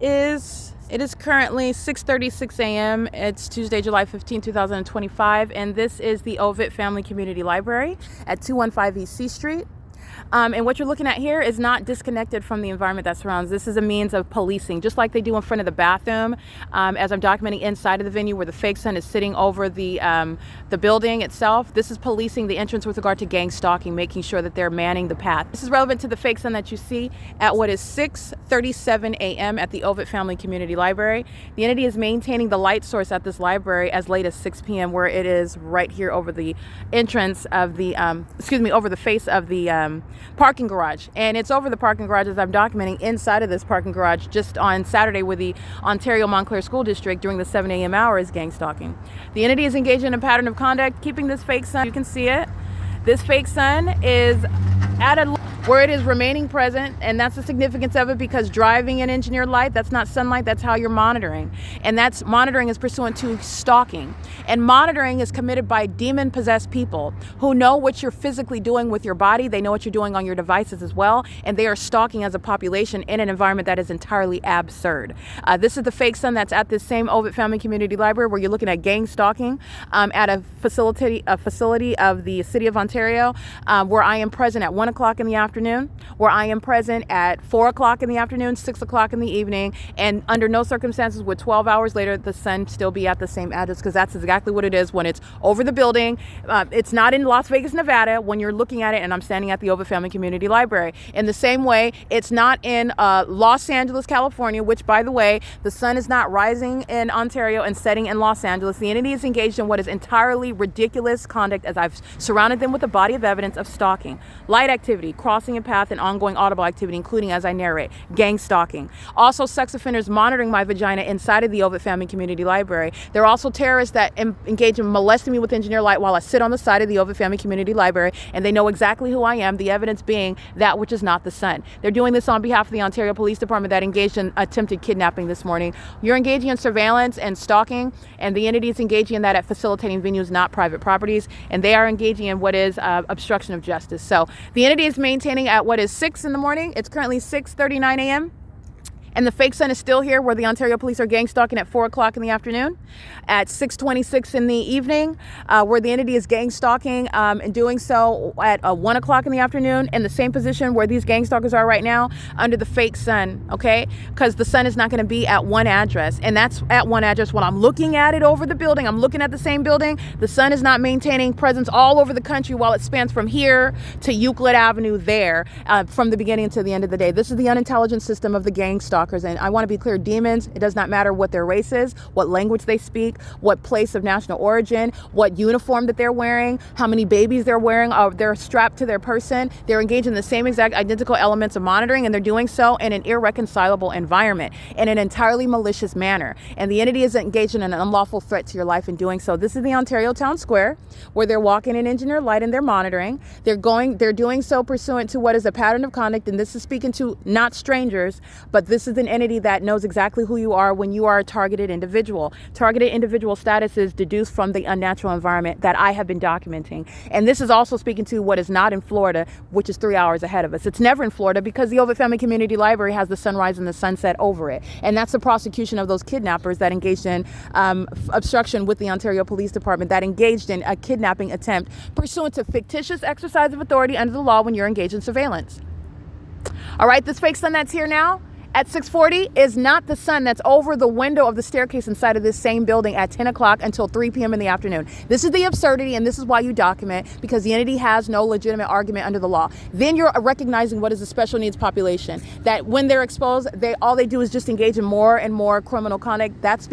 It is currently 6:36 a.m. It's Tuesday, July 15, 2025, and this is the OVITT Family Community Library at 215 East C Street. And what you're looking at here is not disconnected from the environment that surrounds. This is a means of policing, just like they do in front of the bathroom. As I'm documenting inside of the venue where the fake sun is sitting over the building itself, this is policing the entrance with regard to gang stalking, making sure that they're manning the path. This is relevant to the fake sun that you see at what is 6:37 a.m. at the OVITT Family Community Library. The entity is maintaining the light source at this library as late as 6 p.m. where it is right here over the entrance of the, over the face of the parking garage. And it's over the parking garage as I'm documenting inside of this parking garage just on Saturday with the Ontario Montclair School District during the 7 a.m. hour is gang stalking. The entity is engaged in a pattern of conduct, keeping this fake sun. You can see it. This fake sun is at a where it is remaining present, and that's the significance of it, because driving in engineered light, that's not sunlight, that's how you're monitoring. And that's monitoring is pursuant to stalking. And monitoring is committed by demon-possessed people who know what you're physically doing with your body, they know what you're doing on your devices as well, and they are stalking as a population in an environment that is entirely absurd. This is the fake sun that's at this same OVITT Family Community Library where you're looking at gang stalking at a facility of the City of Ontario, where I am present at 1 o'clock in the afternoon, where I am present at 4 o'clock in the afternoon, 6 o'clock in the evening, and under no circumstances would 12 hours later the sun still be at the same address, because that's exactly what it is when it's over the building. It's not in Las Vegas, Nevada when you're looking at it, and I'm standing at the OVITT Family Community Library. In the same way, it's not in Los Angeles, California, which, by the way, the sun is not rising in Ontario and setting in Los Angeles. The entity is engaged in what is entirely ridiculous conduct, as I've surrounded them with a body of evidence of stalking, light activity, crossing a path, and ongoing audible activity, including, as I narrate, gang stalking. Also, sex offenders monitoring my vagina inside of the OVITT Family Community Library. There are also terrorists that engage in molesting me with engineer light while I sit on the side of the OVITT Family Community Library, and they know exactly who I am, the evidence being that which is not the sun. They're doing this on behalf of the Ontario Police Department that engaged in attempted kidnapping this morning. You're engaging in surveillance and stalking, and the entity is engaging in that at facilitating venues, not private properties, and they are engaging in what is obstruction of justice. So the entity is maintaining at what is 6 in the morning. It's currently 6:39 a.m. And the fake sun is still here where the Ontario police are gang stalking at 4 o'clock in the afternoon, at 6:26 in the evening, where the entity is gang stalking and doing so at 1 o'clock in the afternoon, in the same position where these gang stalkers are right now under the fake sun, okay? Because the sun is not going to be at one address, and that's at one address. When I'm looking at it over the building, I'm looking at the same building, the sun is not maintaining presence all over the country while it spans from here to Euclid Avenue there, from the beginning to the end of the day. This is the unintelligent system of the gang stalkers. And I want to be clear, demons, it does not matter what their race is, what language they speak, what place of national origin, what uniform that they're wearing, how many babies they're wearing, they're strapped to their person. They're engaged in the same exact identical elements of monitoring, and they're doing so in an irreconcilable environment, in an entirely malicious manner. And the entity is engaged in an unlawful threat to your life in doing so. This is the Ontario Town Square, where they're walking in engineer light and they're monitoring. They're doing so pursuant to what is a pattern of conduct, and this is speaking to not strangers, but this is an entity that knows exactly who you are when you are a targeted individual. Targeted individual status is deduced from the unnatural environment that I have been documenting. And this is also speaking to what is not in Florida, which is 3 hours ahead of us. It's never in Florida because the OVITT Family Community Library has the sunrise and the sunset over it. And that's the prosecution of those kidnappers that engaged in obstruction with the Ontario Police Department, that engaged in a kidnapping attempt pursuant to fictitious exercise of authority under the law when you're engaged in surveillance. All right, this fake sun that's here now at 6:40 is not the sun that's over the window of the staircase inside of this same building at 10 o'clock until 3 p.m. in the afternoon. This is the absurdity, and this is why you document, because the entity has no legitimate argument under the law. Then you're recognizing what is a special needs population, that when they're exposed, all they do is just engage in more and more criminal conduct. That's